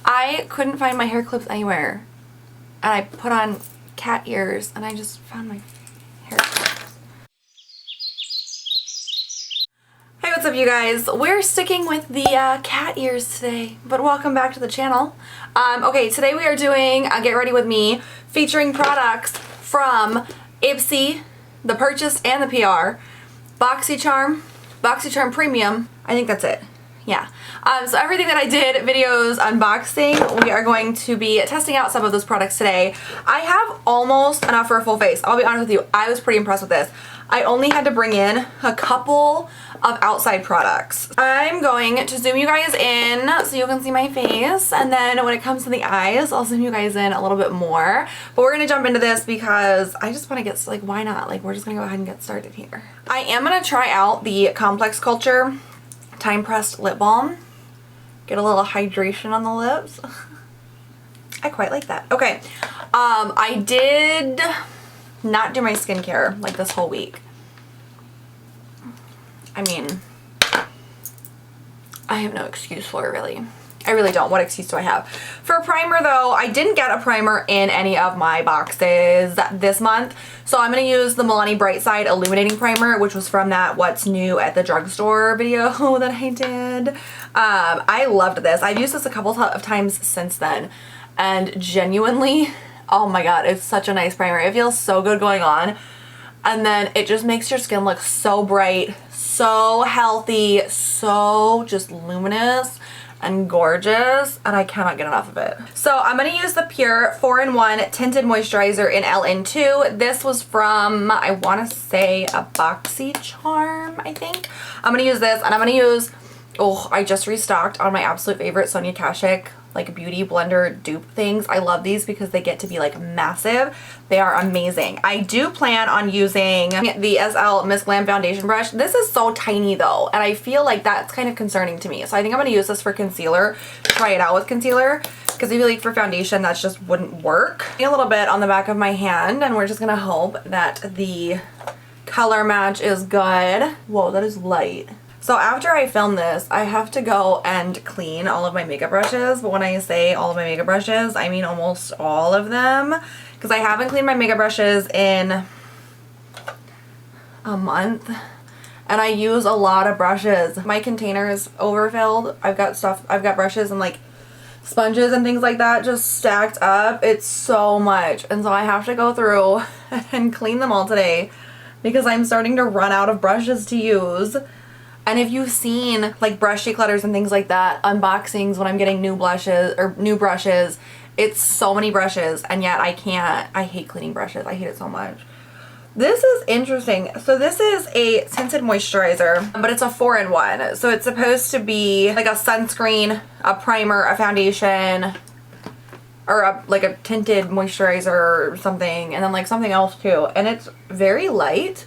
I couldn't find my hair clips anywhere. And I put on cat ears and I just found my hair clips. Hey, what's up you guys? We're sticking with the cat ears today, but welcome back to the channel. Okay, today we are doing a Get Ready With Me featuring products from Ipsy, the Purchase and the PR, Boxycharm, Boxycharm Premium, I think that's it. Yeah. So everything that I did videos unboxing, we are going to be testing out some of those products today. I have almost enough for a full face. I'll be honest with you, I was pretty impressed with this. I only had to bring in a couple of outside products. I'm going to zoom you guys in so you can see my face, and then when it comes to the eyes, I'll zoom you guys in a little bit more. But we're gonna jump into this because I just want to get, like, why not? Like, we're just gonna go ahead and get started here. I am gonna try out the Complex Culture Time Pressed Lip Balm. Get a little hydration on the lips. I quite like that. Okay, I did not do my skincare like this whole week. I mean, I have no excuse for it, really. I really don't. What excuse do I have? For a primer though, I didn't get a primer in any of my boxes this month. So I'm going to use the Milani Bright Side Illuminating Primer, which was from that What's New at the Drugstore video that I did. I loved this. I've used this a couple of times since then. And genuinely, oh my god, it's such a nice primer. It feels so good going on. And then it just makes your skin look so bright, so healthy, so just luminous and gorgeous, and I cannot get enough of it. So I'm going to use the Pure 4-in-1 Tinted Moisturizer in LN2. This was from, I want to say, a Boxycharm, I think. I'm going to use this, and I'm going to use, oh, I just restocked on my absolute favorite Sonia Kashuk, like, beauty blender dupe things. I love these because they get to be like massive. They are amazing. I do plan on using the SLMissGlam foundation brush. This is so tiny though, and I feel like that's kind of concerning to me. So I think I'm going to use this for concealer, try it out with concealer, because I feel like for foundation that just wouldn't work. A little bit on the back of my hand, and we're just going to hope that the color match is good. Whoa, that is light. So after I film this, I have to go and clean all of my makeup brushes. But when I say all of my makeup brushes, I mean almost all of them. Because I haven't cleaned my makeup brushes in a month. And I use a lot of brushes. My container is overfilled. I've got brushes and like sponges and things like that just stacked up. It's so much. And so I have to go through and clean them all today because I'm starting to run out of brushes to use. And if you've seen like brush declutters and things like that, unboxings when I'm getting new blushes or new brushes, it's so many brushes, and yet I can't. I hate cleaning brushes. I hate it so much. This is interesting. So this is a tinted moisturizer, but it's a 4-in-1. So it's supposed to be like a sunscreen, a primer, a foundation, or like a tinted moisturizer or something, and then like something else too. And it's very light.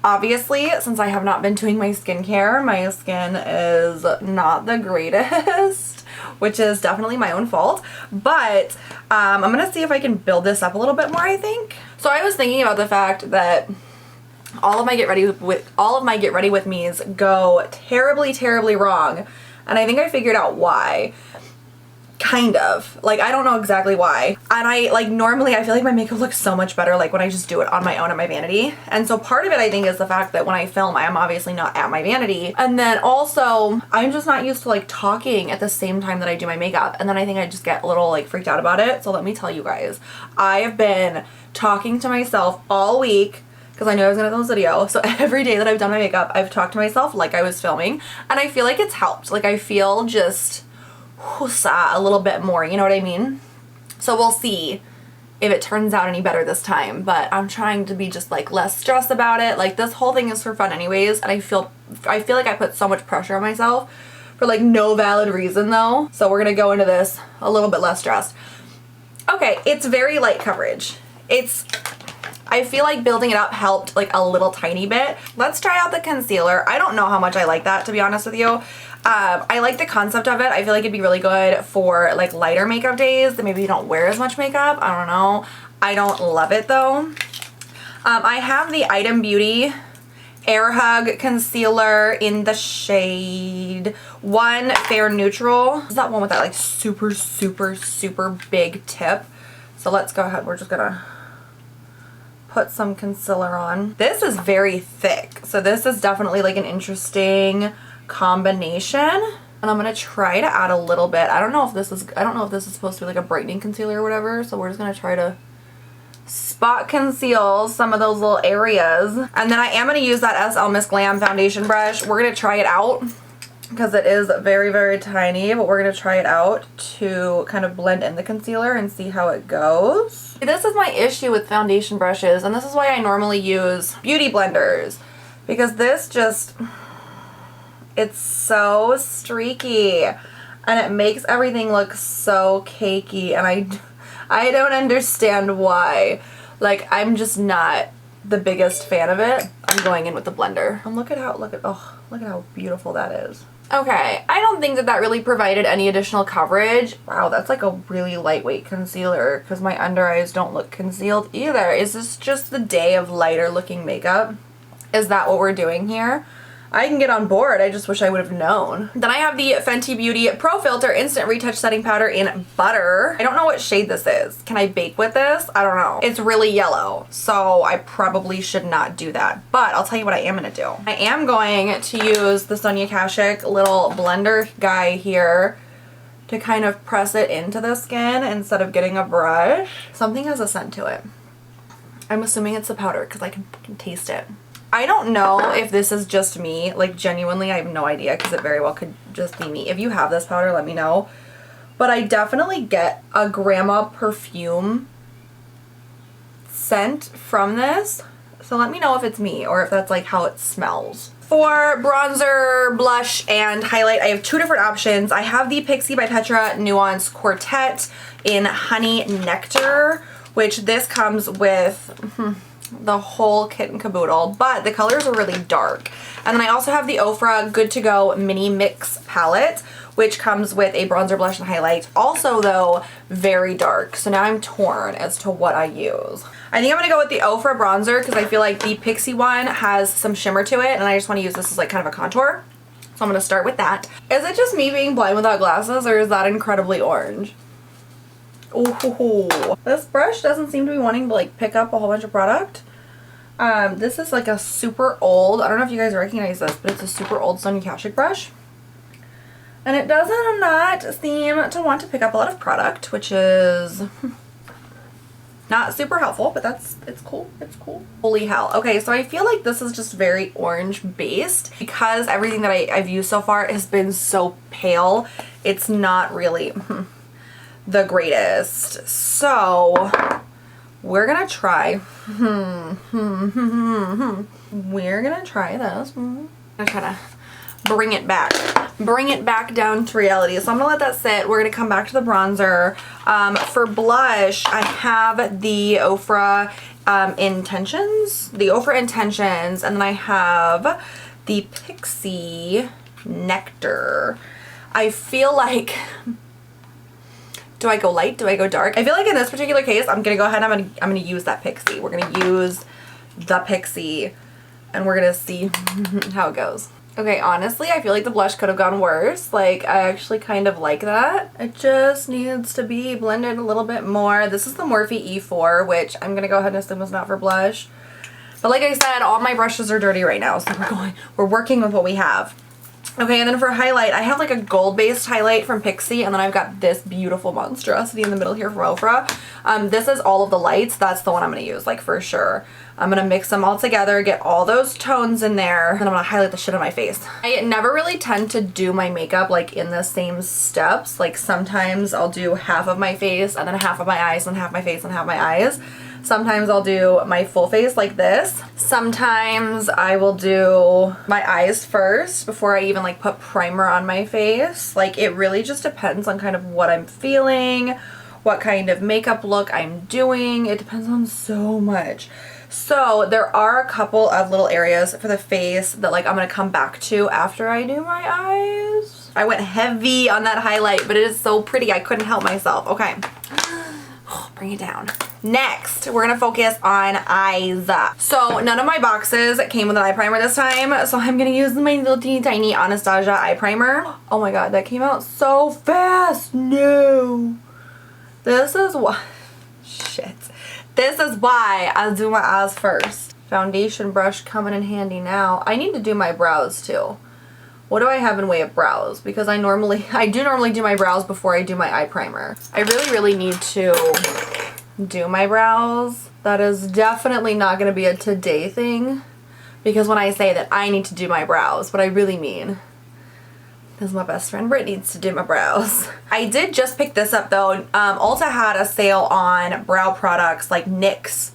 Obviously, since I have not been doing my skincare, my skin is not the greatest, which is definitely my own fault. But I'm gonna see if I can build this up a little bit more, I think. So I was thinking about the fact that all of my get ready with me's go terribly, terribly wrong, and I think I figured out why. Kind of. Like, I don't know exactly why. And I, like, normally I feel like my makeup looks so much better, like, when I just do it on my own at my vanity. And so part of it, I think, is the fact that when I film, I am obviously not at my vanity. And then also, I'm just not used to, like, talking at the same time that I do my makeup. And then I think I just get a little, like, freaked out about it. So let me tell you guys. I have been talking to myself all week because I knew I was going to film this video. So every day that I've done my makeup, I've talked to myself like I was filming. And I feel like it's helped. Like, I feel just a little bit more, you know what I mean? So we'll see if it turns out any better this time, but I'm trying to be just like less stressed about it. Like, this whole thing is for fun anyways, and I feel like I put so much pressure on myself for like no valid reason though. So we're gonna go into this a little bit less stressed. Okay, it's very light coverage. I feel like building it up helped like a little tiny bit. Let's try out the concealer. I don't know how much I like that, to be honest with you. I like the concept of it. I feel like it'd be really good for like lighter makeup days that maybe you don't wear as much makeup. I don't know. I don't love it though. I have the Item Beauty Air Hug concealer in the shade 1 Fair Neutral. This is that one with that like super, super, super big tip. So let's go ahead. We're just gonna put some concealer on. This is very thick. So this is definitely like an interesting combination. And I'm gonna try to add a little bit. I don't know if this is supposed to be like a brightening concealer or whatever. So we're just gonna try to spot conceal some of those little areas. And then I am going to use that SLMissGlam foundation brush. We're going to try it out because it is very, very tiny, but we're going to try it out to kind of blend in the concealer and see how it goes. This is my issue with foundation brushes, and this is why I normally use beauty blenders, because this just, it's so streaky and it makes everything look so cakey, and I don't understand why. Like, I'm just not the biggest fan of it. I'm going in with the blender. And look at how beautiful that is. Okay, I don't think that really provided any additional coverage. Wow, that's like a really lightweight concealer because my under eyes don't look concealed either. Is this just the day of lighter looking makeup? Is that what we're doing here? I can get on board. I just wish I would have known. Then I have the Fenty Beauty Pro Filt'r Instant Retouch Setting Powder in Butter. I don't know what shade this is. Can I bake with this? I don't know. It's really yellow, so I probably should not do that. But I'll tell you what I am gonna do. I am going to use the Sonia Kashuk little blender guy here to kind of press it into the skin instead of getting a brush. Something has a scent to it. I'm assuming it's the powder because I can taste it. I don't know if this is just me, like genuinely I have no idea because it very well could just be me. If you have this powder, let me know. But I definitely get a grandma perfume scent from this. So let me know if it's me or if that's like how it smells. For bronzer, blush, and highlight, I have 2 different options. I have the Pixi by Petra Nuance Quartette in Honey Nectar, which this comes with the whole kit and caboodle, but the colors are really dark. And then I also have the Ofra Good to Go Mini Mix Palette, which comes with a bronzer, blush, and highlight. Also though, very dark. So now I'm torn as to what I use. I think I'm gonna go with the Ofra bronzer because I feel like the Pixi one has some shimmer to it and I just want to use this as like kind of a contour. So I'm gonna start with that. Is it just me being blind without glasses or is that incredibly orange? Ooh, this brush doesn't seem to be wanting to like pick up a whole bunch of product. This is like a super old, I don't know if you guys recognize this, but it's a super old Sonia Kashuk brush. And it does not seem to want to pick up a lot of product, which is not super helpful, but it's cool. It's cool. Holy hell. Okay, so I feel like this is just very orange based because everything that I've used so far has been so pale. It's not really the greatest. So we're gonna try we're gonna try this. I'm gonna try to bring it back down to reality. So I'm gonna let that sit. We're gonna come back to the bronzer. For blush, I have the Ofra Intentions, and then I have the Pixi Nectar. I feel like, do I go light? Do I go dark? I feel like in this particular case, I'm gonna go ahead and I'm gonna use that Pixi. We're gonna use the Pixi and we're gonna see how it goes. Okay, honestly, I feel like the blush could have gone worse. Like, I actually kind of like that. It just needs to be blended a little bit more. This is the Morphe E4, which I'm gonna go ahead and assume is not for blush. But like I said, all my brushes are dirty right now, so we're working with what we have. Okay, and then for highlight, I have like a gold-based highlight from Pixi, and then I've got this beautiful monstrosity in the middle here from Ofra. This is all of the lights. That's the one I'm going to use, like, for sure. I'm going to mix them all together, get all those tones in there, and I'm going to highlight the shit on my face. I never really tend to do my makeup, like, in the same steps. Like, sometimes I'll do half of my face, and then half of my eyes, and half my face, and half my eyes. Sometimes I'll do my full face like this. Sometimes I will do my eyes first before I even like put primer on my face. Like, it really just depends on kind of what I'm feeling, what kind of makeup look I'm doing. It depends on so much. So there are a couple of little areas for the face that like I'm gonna come back to after I do my eyes. I went heavy on that highlight, but it is so pretty I couldn't help myself. Okay, bring it down. Next, we're gonna focus on eyes. So none of my boxes came with an eye primer this time, so I'm gonna use my little teeny tiny Anastasia eye primer. Oh my god, that came out so fast. No. This is why, shit. This is why I do my eyes first. Foundation brush coming in handy now. I need to do my brows too. What do I have in way of brows? Because I do normally do my brows before I do my eye primer. I really need to do my brows. That is definitely not going to be a today thing, because when I say that I need to do my brows, what I really mean is my best friend Britt needs to do my brows. I did just pick this up though. Ulta had a sale on brow products, like NYX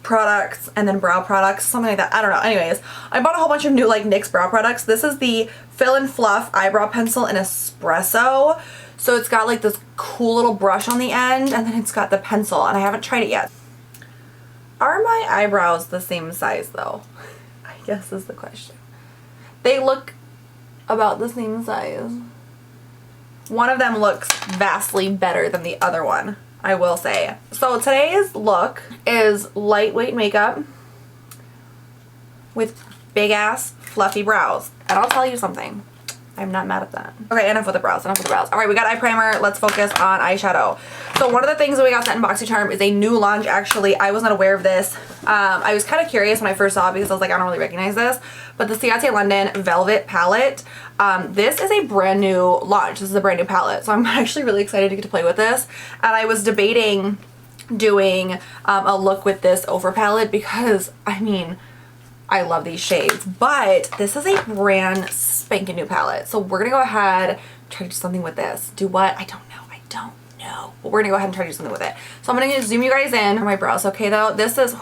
products and then brow products, something like that. I don't know. Anyways, I bought a whole bunch of new like NYX brow products. This is the Fill and Fluff eyebrow pencil in Espresso. So it's got like this cool little brush on the end, and then it's got the pencil, and I haven't tried it yet. Are my eyebrows the same size though? I guess is the question. They look about the same size. One of them looks vastly better than the other one, I will say. So today's look is lightweight makeup with big ass fluffy brows. And I'll tell you something, I'm not mad at that. Okay, enough with the brows, enough with the brows. All right, we got eye primer. Let's focus on eyeshadow. So one of the things that we got sent in BoxyCharm is a new launch, actually. I was not aware of this. I was kind of curious when I first saw it because I was like, I don't really recognize this. But the Ciate London Velvet Palette. This is a brand new launch. This is a brand new palette. So I'm actually really excited to get to play with this. And I was debating doing a look with this Ofra palette because, I mean, I love these shades, but this is a brand spanking new palette. So we're gonna go ahead and try to do something with this. Do what? I don't know. I don't know. But we're gonna go ahead and try to do something with it. So I'm gonna zoom you guys in on my brows, okay though? This is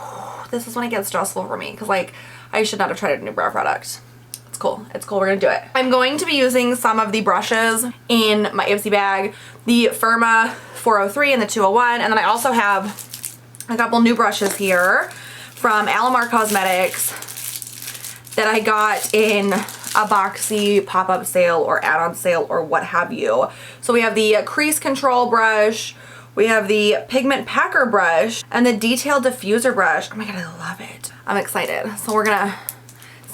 when it gets stressful for me because like I should not have tried a new brow product. It's cool. It's cool. We're gonna do it. I'm going to be using some of the brushes in my Ipsy bag, the Firma 403 and the 201, and then I also have a couple new brushes here from Alamar Cosmetics that I got in a Boxy pop-up sale or add-on sale or what have you. So we have the crease control brush, we have the pigment packer brush, and the detail diffuser brush. Oh my god, I love it. I'm excited. So we're gonna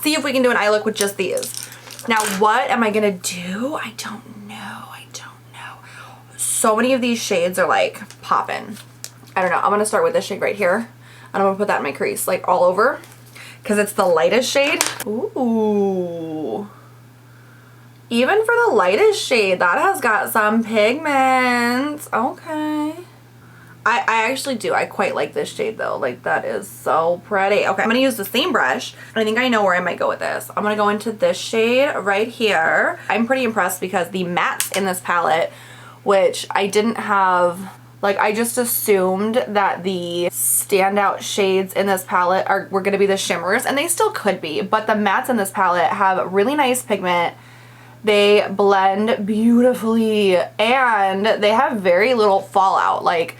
see if we can do an eye look with just these. Now what am I gonna do? I don't know. I don't know. So many of these shades are like popping. I don't know. I'm gonna start with this shade right here, and I'm gonna put that in my crease like all over, because it's the lightest shade. Ooh. Even for the lightest shade, that has got some pigment. Okay. I actually do. I quite like this shade though. Like that is so pretty. Okay, I'm gonna use the same brush. I think I know where I might go with this. I'm gonna go into this shade right here. I'm pretty impressed because the mattes in this palette, which I didn't have, like I just assumed that the standout shades in this palette were going to be the shimmers, and they still could be, but the mattes in this palette have really nice pigment. They blend beautifully and they have very little fallout. Like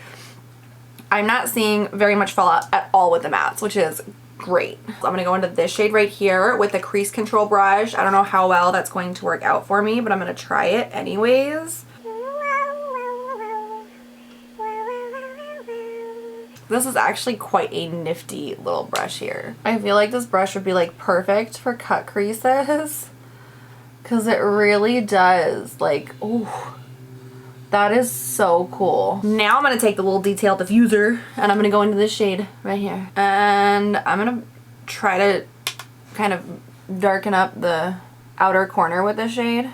I'm not seeing very much fallout at all with the mattes, which is great. So I'm going to go into this shade right here with the crease control brush. I don't know how well that's going to work out for me, but I'm going to try it anyways. This is actually quite a nifty little brush here. I feel like this brush would be like perfect for cut creases because it really does. Like, ooh, that is so cool. Now I'm gonna take the little detail diffuser and I'm gonna go into this shade right here. And I'm gonna try to kind of darken up the outer corner with this shade,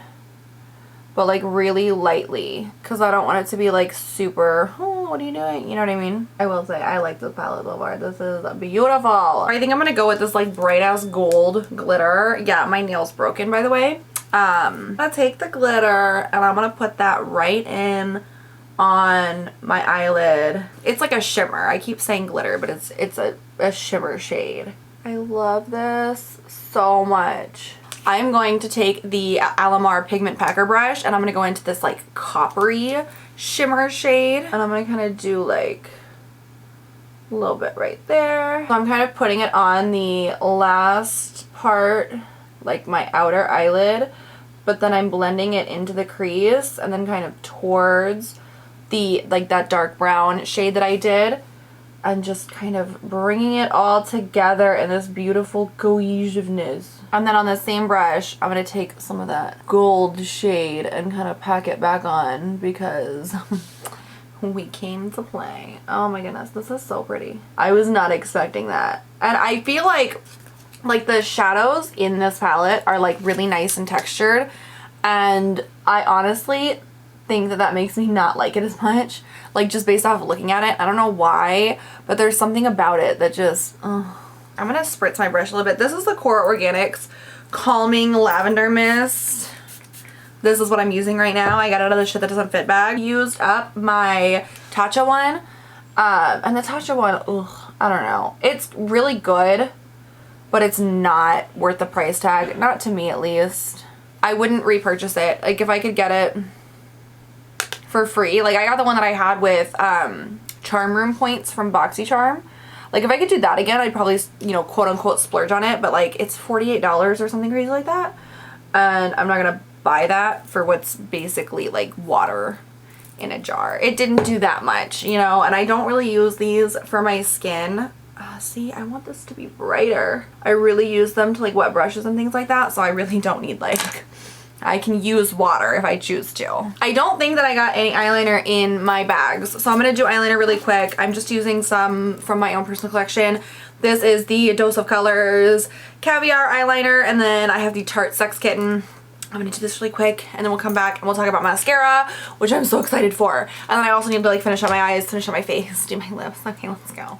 but like really lightly, because I don't want it to be like super, oh, what are you doing? You know what I mean? I will say I like this palette so far. This is beautiful. I think I'm gonna go with this like bright ass gold glitter. Yeah, my nail's broken by the way. I'm gonna take the glitter and I'm gonna put that right in on my eyelid. It's like a shimmer. I keep saying glitter, but it's a shimmer shade. I love this so much. I'm going to take the Alamar Pigment Packer brush and I'm going to go into this like coppery shimmer shade. And I'm going to kind of do like a little bit right there. So I'm kind of putting it on the last part, like my outer eyelid. But then I'm blending it into the crease and then kind of towards the, like that dark brown shade that I did, and just kind of bringing it all together in this beautiful cohesiveness. And then on the same brush, I'm going to take some of that gold shade and kind of pack it back on because we came to play. Oh my goodness, this is so pretty. I was not expecting that. And I feel like the shadows in this palette are like really nice and textured. And I honestly think that that makes me not like it as much, like just based off of looking at it. I don't know why, but there's something about it that just I'm gonna spritz my brush a little bit. This is the Kora Organics Calming Lavender Mist. This is what I'm using right now. I got it out of the shit that doesn't fit bag. Used up my Tatcha one, and the Tatcha one, I don't know, it's really good, but it's not worth the price tag, not to me at least. I wouldn't repurchase it. Like if I could get it for free. Like I got the one that I had with Charm Room points from Boxycharm. Like if I could do that again, I'd probably, you know, quote unquote splurge on it, but like it's $48 or something crazy like that. And I'm not gonna buy that for what's basically like water in a jar. It didn't do that much, you know, and I don't really use these for my skin. See, I want this to be brighter. I really use them to like wet brushes and things like that, so I really don't need like, I can use water if I choose to. I don't think that I got any eyeliner in my bags, so I'm going to do eyeliner really quick. I'm just using some from my own personal collection. This is the Dose of Colors Caviar eyeliner, and then I have the Tarte Sex Kitten. I'm going to do this really quick, and then we'll come back and we'll talk about mascara, which I'm so excited for. And then I also need to like finish up my eyes, finish up my face, do my lips. Okay, let's go.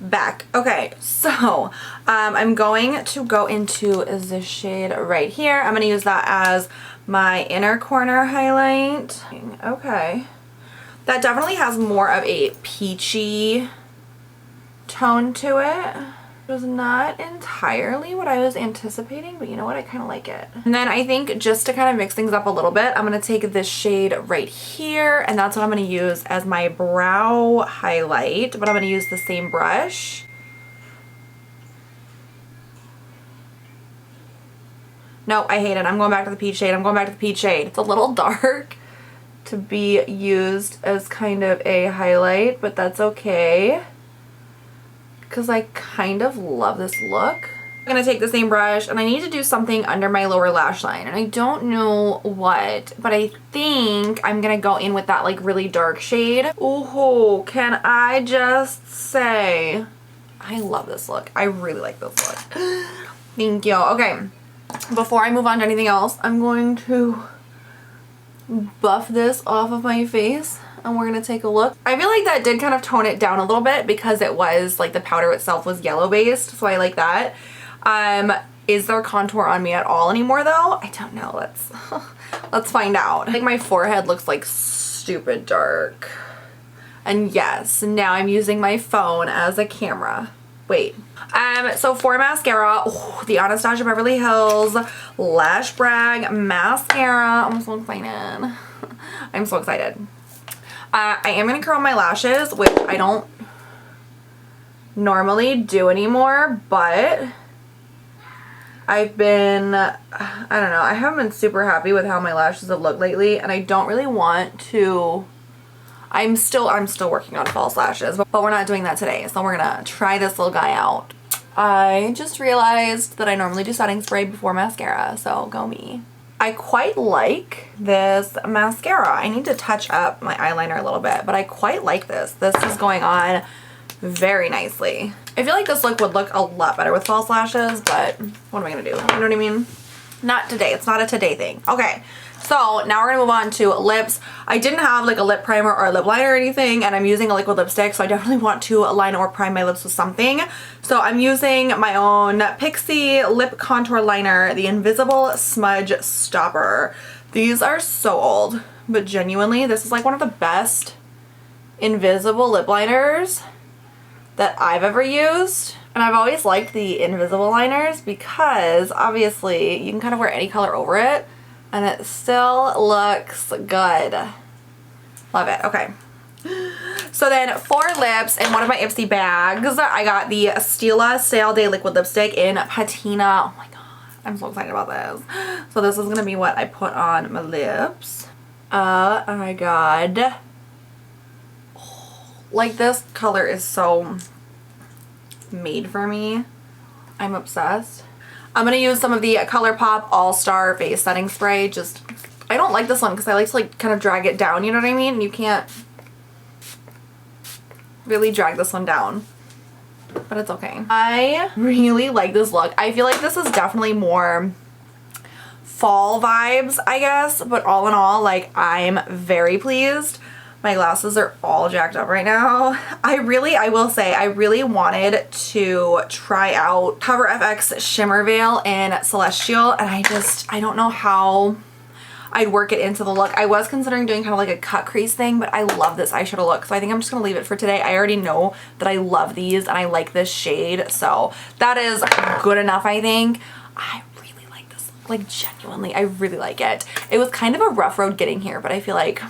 Back. Okay, so I'm going to go into this shade right here. I'm going to use that as my inner corner highlight. Okay, that definitely has more of a peachy tone to it. It was not entirely what I was anticipating, but you know what, I kind of like it. And then I think just to kind of mix things up a little bit, I'm going to take this shade right here, and that's what I'm going to use as my brow highlight, but I'm going to use the same brush. No, I hate it. I'm going back to the peach shade. I'm going back to the peach shade. It's a little dark to be used as kind of a highlight, but that's okay, because I kind of love this look. I'm going to take the same brush, and I need to do something under my lower lash line, and I don't know what, but I think I'm going to go in with that like really dark shade. Oh, can I just say, I love this look. I really like this look. Thank you. Okay, before I move on to anything else, I'm going to buff this off of my face, and we're gonna take a look. I feel like that did kind of tone it down a little bit because it was like the powder itself was yellow based, so I like that. Is there contour on me at all anymore though? I don't know. Let's find out. I think my forehead looks like stupid dark. And yes, now I'm using my phone as a camera. Wait. So for mascara, the Anastasia Beverly Hills Lash Brag Mascara. I'm so excited. I'm so excited. I am going to curl my lashes, which I don't normally do anymore, but I've been, I don't know, I haven't been super happy with how my lashes have looked lately, and I don't really want to, I'm still working on false lashes, but we're not doing that today, so we're going to try this little guy out. I just realized that I normally do setting spray before mascara, so go me. I quite like this mascara. I need to touch up my eyeliner a little bit, but I quite like this. This is going on very nicely. I feel like this look would look a lot better with false lashes, but what am I gonna do? You know what I mean? Not today. It's not a today thing. Okay, so now we're gonna move on to lips. I didn't have like a lip primer or a lip liner or anything, and I'm using a liquid lipstick, so I definitely want to line or prime my lips with something. So I'm using my own Pixi lip contour liner, the Invisible Smudge Stopper. These are so old, but genuinely, this is like one of the best invisible lip liners that I've ever used. And I've always liked the invisible liners because obviously you can kind of wear any color over it and it still looks good. Love it. Okay. So then for lips, in one of my Ipsy bags, I got the Stila Stale Day Liquid Lipstick in Patina. Oh my god, I'm so excited about this. So this is going to be what I put on my lips. Oh my god. Like, this color is so made for me. I'm obsessed. I'm going to use some of the ColourPop All-Star Face Setting Spray. Just, I don't like this one because I like to like kind of drag it down, you know what I mean? You can't really drag this one down, but it's okay. I really like this look. I feel like this is definitely more fall vibes, I guess, but all in all, like, I'm very pleased. My glasses are all jacked up right now. I will say, I really wanted to try out Cover FX Shimmer Veil in Celestial, and I don't know how I'd work it into the look. I was considering doing kind of like a cut crease thing, but I love this eyeshadow look, so I think I'm just gonna leave it for today. I already know that I love these and I like this shade, so that is good enough, I think. I really like this look, like genuinely, I really like it. It was kind of a rough road getting here, but I feel like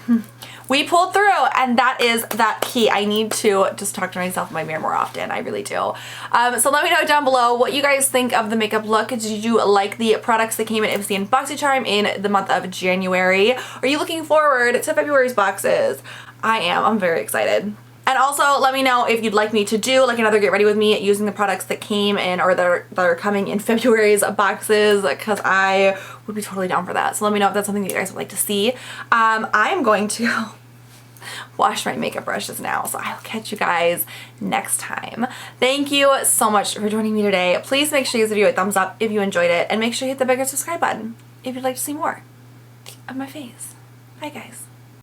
we pulled through, and that is that key. I need to just talk to myself in my mirror more often. I really do. So let me know down below what you guys think of the makeup look. Did you like the products that came in Ipsy and Boxycharm in the month of January? Are you looking forward to February's boxes? I am. I'm very excited. And also let me know if you'd like me to do like another get ready with me using the products that came in or that are coming in February's boxes, because I would be totally down for that. So let me know if that's something that you guys would like to see. I'm going to wash my makeup brushes now, so I'll catch you guys next time. Thank you so much for joining me today. Please make sure you give this video a thumbs up if you enjoyed it, and make sure you hit the bigger subscribe button if you'd like to see more of my face. Bye guys.